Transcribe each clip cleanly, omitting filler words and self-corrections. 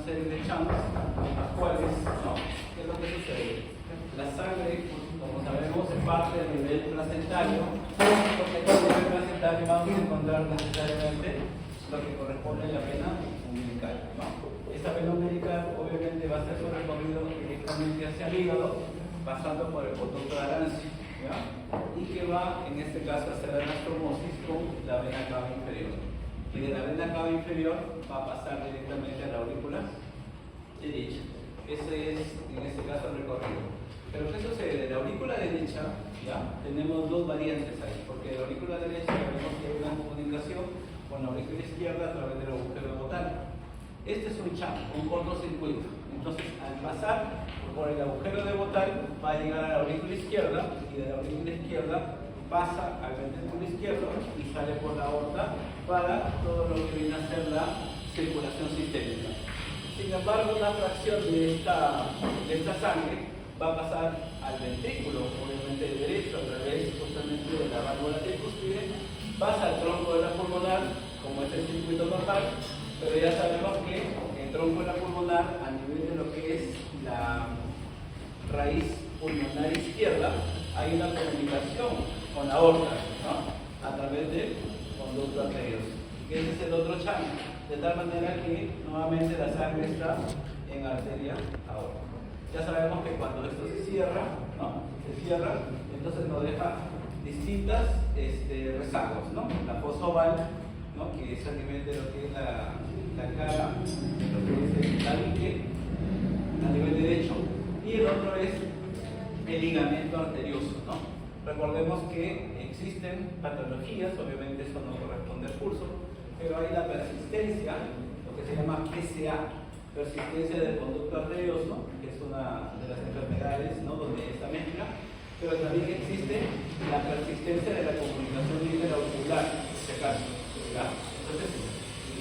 serie de chunks en las cuales, ¿no? ¿Qué es lo que sucede? La sangre, como sabemos, se parte a nivel placentario, porque en el nivel placentario vamos a encontrar necesariamente lo que corresponde a la vena umbilical, ¿no? Esta vena umbilical obviamente va a ser su recorrido directamente hacia el hígado, pasando por el conducto de Arancio, ¿ya? Y que va, en este caso, a hacer la anastomosis con la vena cava inferior. Y de la vena cava inferior va a pasar directamente a la aurícula derecha. Ese es, en este caso, el recorrido. Pero ¿qué sucede? De la aurícula derecha, ¿ya? Tenemos dos variantes ahí, porque de la aurícula derecha vemos que hay una comunicación con la aurícula izquierda a través del agujero botal. Este es un chunk, un cortocircuito. Entonces, al pasar por el agujero de botal, va a llegar a la aurícula izquierda, y de la aurícula izquierda pasa al ventrículo izquierdo y sale por la aorta para todo lo que viene a ser la circulación sistémica. Sin embargo, una fracción de esta sangre va a pasar al ventrículo, obviamente derecho, a través justamente de la válvula tricúspide, pasa al tronco de la pulmonar, como es el circuito normal, pero ya sabemos que el tronco de la pulmonar, a nivel de lo que es la raíz pulmonar izquierda, hay una comunicación con la aorta, ¿no? A través del conducto arterioso, que ese es el otro channel, de tal manera que nuevamente la sangre está en arteria aorta. Ya sabemos que cuando esto se cierra, ¿no? Se cierra, entonces nos deja distintas rezagos, ¿no? La fosa oval, ¿no? Que es a nivel de lo que es la cara, de lo que es el tabique, a nivel derecho, y el otro es el ligamento arterioso, ¿no? Recordemos que existen patologías, obviamente eso no corresponde al curso, pero hay la persistencia, lo que se llama PCA, persistencia del conducto arterioso, que es una de las enfermedades, ¿no? Donde esta mezcla, pero también existe la persistencia de la comunicación interauricular, en este caso, ¿ya? Entonces,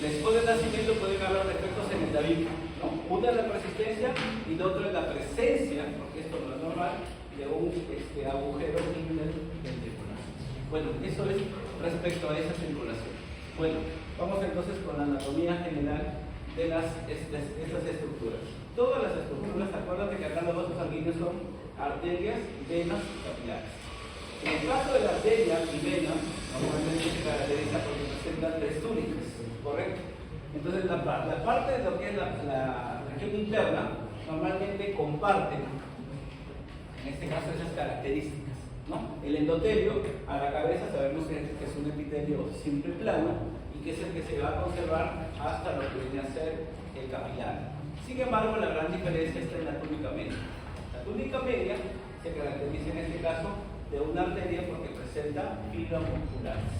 después del nacimiento pueden haber defectos en el tabique, ¿no? Una es la persistencia y la otra es la presencia, porque esto no es normal, de un agujero interventricular. Bueno, eso es respecto a esa circulación. Bueno, vamos entonces con la anatomía general de estas estructuras. Todas las estructuras, acuérdate que acá los vasos sanguíneos son arterias, venas y capilares. En el caso de la arteria y vena, normalmente se caracteriza porque presentan tres túnicas, ¿correcto? Entonces la parte de lo que es la región interna, normalmente comparten, en este caso, esas características, ¿no? El endotelio a la cabeza sabemos que es un epitelio simple plano, que es el que se va a conservar hasta lo que viene a ser el capilar. Sin embargo, la gran diferencia está en la túnica media. La túnica media se caracteriza en este caso de una arteria porque presenta fibras musculares,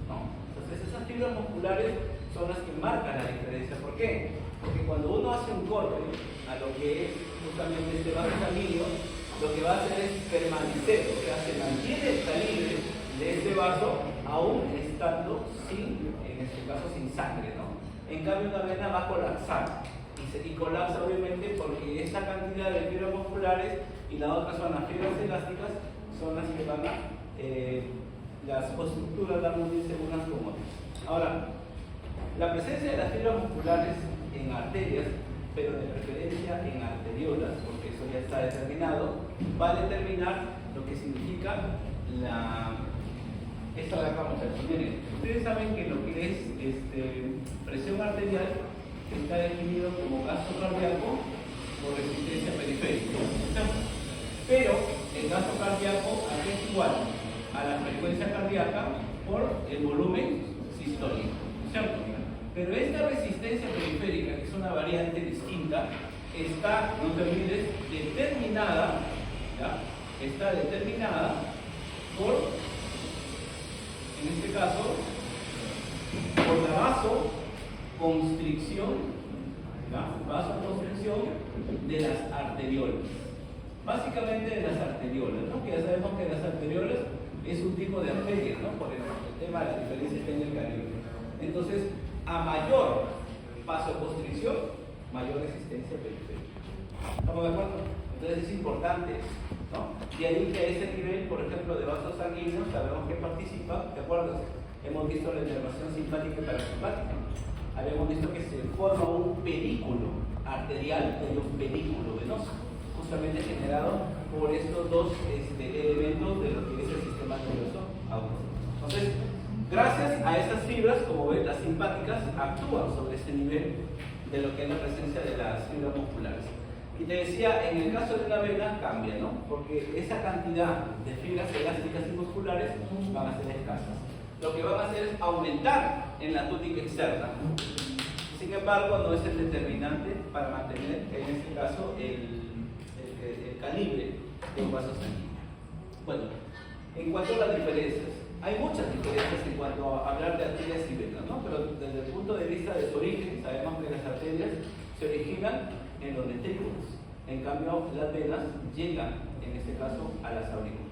¿no? Entonces, esas fibras musculares son las que marcan la diferencia. ¿Por qué? Porque cuando uno hace un corte a lo que es justamente este vaso sanguíneo, lo que va a hacer es permanecer, o sea, se mantiene el calibre de este vaso aún estando sin, en este caso, sin sangre, ¿no? En cambio, una vena va a colapsar y colapsa obviamente porque esta cantidad de fibras musculares y la otra son las fibras elásticas, son las que van a las estructuras van a unirse unas con otras. Ahora, la presencia de las fibras musculares en arterias, pero de preferencia en arteriolas, porque eso ya está determinado, va a determinar lo que significa esta de acá. Miren, ustedes saben que lo que es presión arterial está definido como gasto cardíaco por resistencia periférica, pero el gasto cardíaco aquí es igual a la frecuencia cardíaca por el volumen sistólico, ¿cierto? Pero esta resistencia periférica, que es una variante distinta, está, no te olvides, determinada, ¿ya? Está determinada por, en este caso, por la vasoconstricción, ¿ya? Vasoconstricción de las arteriolas. Básicamente de las arteriolas, ¿no? Que ya sabemos que las arteriolas es un tipo de arteria, ¿no? Por el tema de la diferencia está en el calibre. Entonces, a mayor vasoconstricción, mayor resistencia periférica. ¿Estamos de acuerdo? Entonces es importante, ¿no? Y ahí que a ese nivel, por ejemplo, de vasos sanguíneos, sabemos que participa, ¿de acuerdo? Hemos visto la inervación simpática y parasimpática. Habíamos visto que se forma un pedículo arterial y hay un pedículo venoso, justamente generado por estos dos elementos de lo que es el sistema nervioso autónomo. Entonces, gracias a esas fibras, como ven, las simpáticas actúan sobre ese nivel de lo que es la presencia de las fibras musculares. Y te decía, en el caso de una vena cambia, ¿no? Porque esa cantidad de fibras elásticas y musculares van a ser escasas. Lo que van a hacer es aumentar en la túnica externa. Sin embargo, no es el determinante para mantener, en este caso, el calibre de un vaso sanguíneo. Bueno, en cuanto a las diferencias, hay muchas diferencias en cuanto a hablar de arterias y venas, ¿no? Pero desde el punto de vista de su origen, sabemos que las arterias se originan en los ventrículos. En cambio, las venas llegan, en este caso, a las aurículas.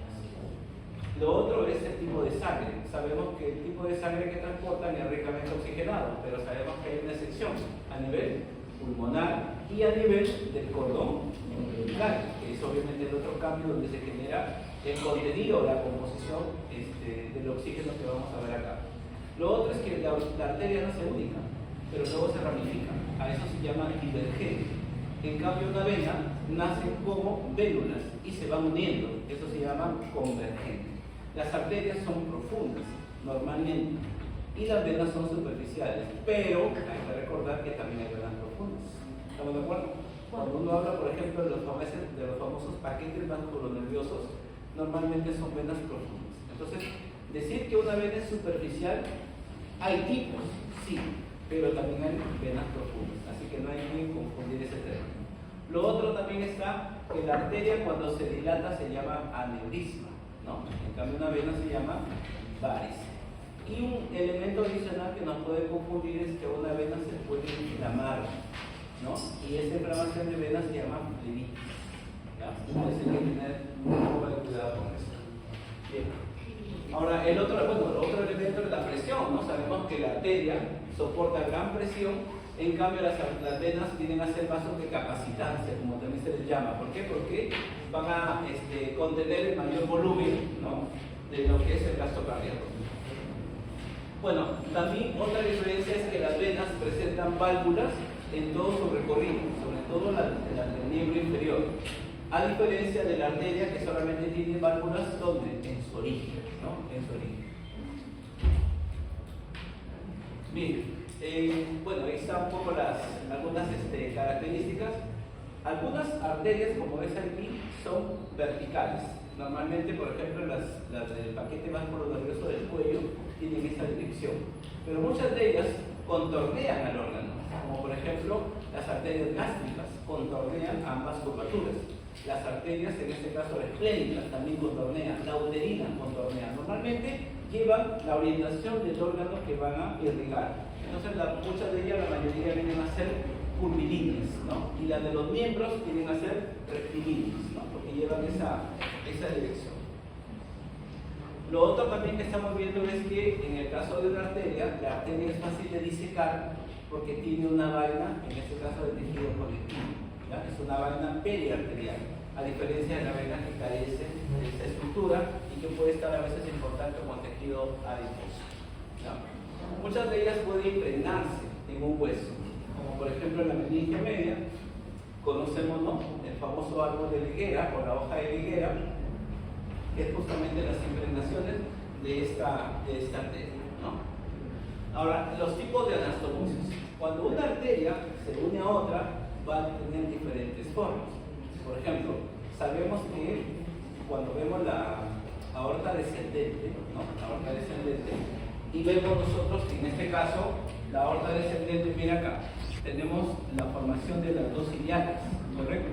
Lo otro es el tipo de sangre. Sabemos que el tipo de sangre que transportan es ricamente oxigenado, pero sabemos que hay una excepción a nivel pulmonar y a nivel del cordón umbilical, que es obviamente el otro cambio donde se genera el contenido, la composición del oxígeno que vamos a ver acá. Lo otro es que la arteria no se única, pero luego se ramifica. A eso se llama divergente. En cambio, una vena nace como vénulas y se van uniendo. Eso se llama convergente. Las arterias son profundas, normalmente, y las venas son superficiales, pero hay que recordar que también hay venas profundas. ¿Estamos de acuerdo? Cuando uno habla, por ejemplo, de los famosos paquetes vasculonerviosos, normalmente son venas profundas. Entonces, decir que una vena es superficial, hay tipos, sí, pero también hay venas profundas, así que no hay que confundir ese término. Lo otro también está que la arteria cuando se dilata se llama aneurisma, ¿no? En cambio una vena se llama varice. Y un elemento adicional que nos puede confundir es que una vena se puede inflamar, ¿no? Y esa inflamación de vena se llama plebitis. Entonces hay que tener un poco de cuidado con eso. Bien. Ahora, el otro elemento es la presión, ¿no? Sabemos que la arteria soporta gran presión, en cambio las venas tienden a ser vasos de capacitancia, como también se les llama. ¿Por qué? Porque van a contener el mayor volumen, ¿no?, de lo que es el gasto cardíaco. Bueno, también otra diferencia es que las venas presentan válvulas en todo su recorrido, sobre todo el miembro inferior, a diferencia de la arteria que solamente tiene válvulas donde en su origen, ¿no? En su origen. Bien, bueno, ahí están un poco algunas características. Algunas arterias, como ves aquí, son verticales. Normalmente, por ejemplo, las del paquete vasculonervioso del cuello tienen esa dirección. Pero muchas de ellas contornean al órgano, como por ejemplo las arterias gástricas contornean ambas curvaturas. Las arterias, en este caso esplénicas, también contornean, la uterina contornea. Normalmente llevan la orientación del órgano que van a irrigar. Entonces, muchas de ellas, la mayoría vienen a ser curvilíneas, ¿no? Y las de los miembros vienen a ser rectilíneas, ¿no?, porque llevan esa dirección. Lo otro también que estamos viendo es que en el caso de una arteria, la arteria es fácil de disecar porque tiene una vaina, en este caso de tejido conectivo, ¿ya? Es una vaina periarterial, a diferencia de la vena que carece de esta estructura y que puede estar a veces en contacto con tejido adiposo, ¿ya? Muchas de ellas pueden impregnarse en un hueso, como por ejemplo en la meninge media, conocemos, ¿no?, el famoso árbol de la higuera o la hoja de la higuera, que es justamente las impregnaciones de esta arteria, ¿no? Ahora, los tipos de anastomosis. Cuando una arteria se une a otra, va a tener diferentes formas. Por ejemplo, sabemos que cuando vemos la aorta descendente, ¿no?, la aorta descendente, y vemos nosotros que en este caso la aorta descendente, mira acá, tenemos la formación de las dos ilíacas, ¿correcto?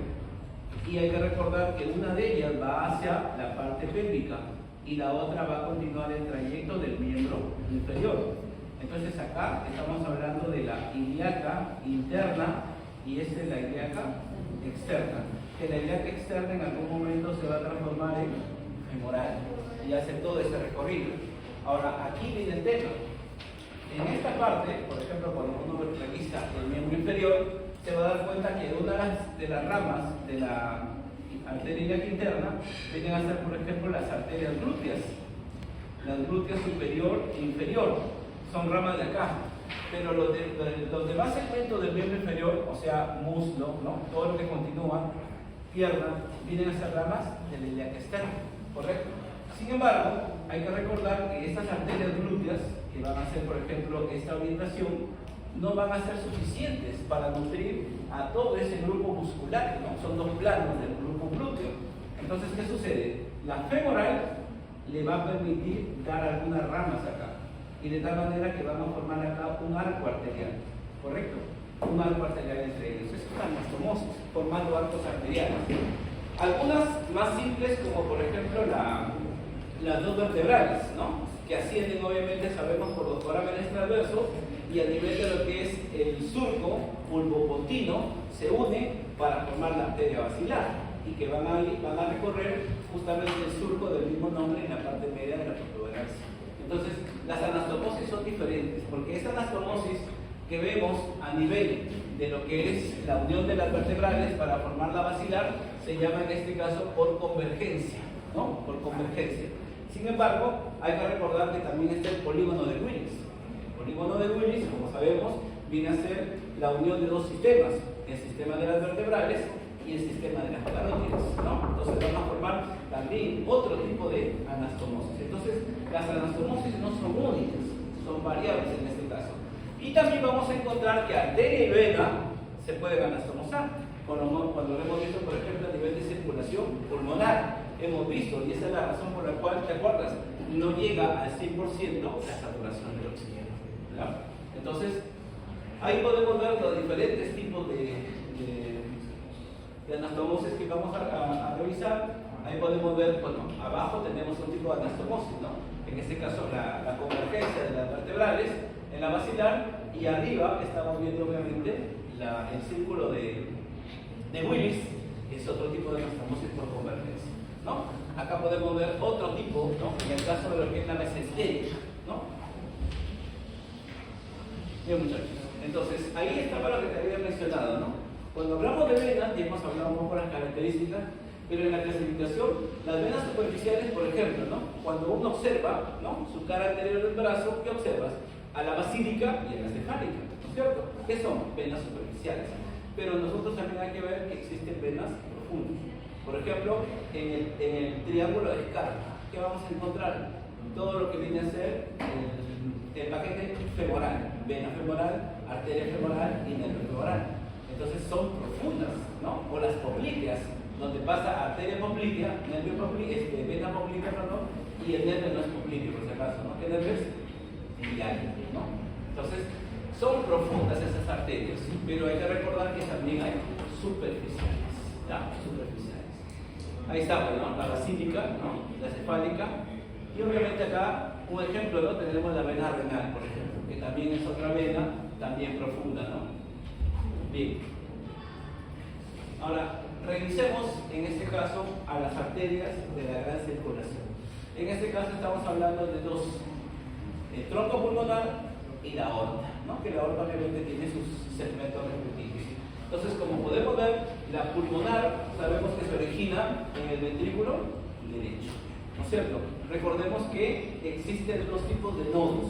Y hay que recordar que una de ellas va hacia la parte pélvica y la otra va a continuar el trayecto del miembro inferior. Entonces acá estamos hablando de la ilíaca interna y esta es la ilíaca externa. Que la ilíaca externa en algún momento se va a transformar en femoral y hace todo ese recorrido. Ahora, aquí viene el tema. En esta parte, por ejemplo, cuando uno revisa el miembro inferior, se va a dar cuenta que una de las ramas de la arteria ilíaca interna vienen a ser, por ejemplo, las arterias glúteas. Las glúteas superior e inferior son ramas de acá. pero los demás segmentos del miembro inferior, o sea, muslo, ¿no? Todo lo que continúa, pierna, vienen a ser ramas de la ilíaca externa, ¿correcto? Sin embargo, hay que recordar que estas arterias glúteas, que van a hacer, por ejemplo, esta orientación, no van a ser suficientes para nutrir a todo ese grupo muscular, ¿no? Son dos planos del grupo glúteo. Entonces, ¿qué sucede? La femoral le va a permitir dar algunas ramas acá, y de tal manera que van a formar acá un arco arterial, ¿correcto? Un arco arterial entre ellos. Es una anastomosis, formando arcos arteriales. Algunas más simples, como por ejemplo las dos vertebrales, ¿no? Que ascienden, obviamente, sabemos, por los forámenes transversos, y a nivel de lo que es el surco pulvopontino se une para formar la arteria basilar, y que van a recorrer justamente el surco del mismo nombre en la parte media de la protuberancia. Entonces, las anastomosis son diferentes, porque esa anastomosis que vemos a nivel de lo que es la unión de las vertebrales para formar la basilar se llama en este caso por convergencia, ¿no? Por convergencia. Sin embargo, hay que recordar que también está el polígono de Willis. El polígono de Willis, como sabemos, viene a ser la unión de dos sistemas, el sistema de las vertebrales y el sistema de las carótidas, ¿no? Entonces van a formar también otro tipo de anastomosis. Entonces, las anastomosis no son únicas, son variables en este caso. Y también vamos a encontrar que arteria y vena se pueden anastomosar. Cuando lo hemos visto, por ejemplo, a nivel de circulación pulmonar, hemos visto, y esa es la razón por la cual, ¿te acuerdas? No llega al 100% la saturación del oxígeno, ¿verdad? Entonces, ahí podemos ver los diferentes tipos de anastomosis que vamos a revisar. Ahí podemos ver, bueno, abajo tenemos un tipo de anastomosis, ¿no? En este caso, la convergencia de las vertebrales en la basilar, y arriba estamos viendo, obviamente, el círculo de Willis, que es otro tipo de anastomosis por convergencia, ¿no? Acá podemos ver otro tipo, ¿no? En el caso de lo que es la mesenteria, ¿no? Bien, muchachos. Entonces, ahí estaba lo que te había mencionado, ¿no? Cuando hablamos de venas, y hemos hablado un poco de las características, pero en la clasificación, las venas superficiales, por ejemplo, ¿no? Cuando uno observa, ¿no? Su cara anterior del brazo, ¿qué observas? A la basílica y a la cefálica, ¿no es cierto? ¿Qué son? Venas superficiales. Pero nosotros también hay que ver que existen venas profundas. Por ejemplo, en el triángulo de Scarpa, ¿qué vamos a encontrar? Todo lo que viene a ser el paquete femoral, vena femoral, arteria femoral y nervio femoral. Entonces son profundas, ¿no? O las poplíteas, donde pasa arteria poplítea, nervio poplítea, vena poplítea, perdón, y el nervio no es poplíteo, por si acaso, ¿no? ¿Qué nervio es? Iliaco, ¿no? Entonces, son profundas esas arterias, pero hay que recordar que también hay superficiales, ¿ya? Superficiales. Ahí está, ¿no? La basílica, ¿no? La cefálica, y obviamente acá, un ejemplo, ¿no? Tenemos la vena renal, por ejemplo, que también es otra vena, también profunda, ¿no? Bien. Ahora, revisemos en este caso a las arterias de la gran circulación. En este caso estamos hablando de dos, el tronco pulmonar y la aorta, ¿no? Que la aorta obviamente tiene sus segmentos respectivos. Entonces, como podemos ver, la pulmonar sabemos que se origina en el ventrículo derecho, ¿no es cierto? Recordemos que existen dos tipos de nodos.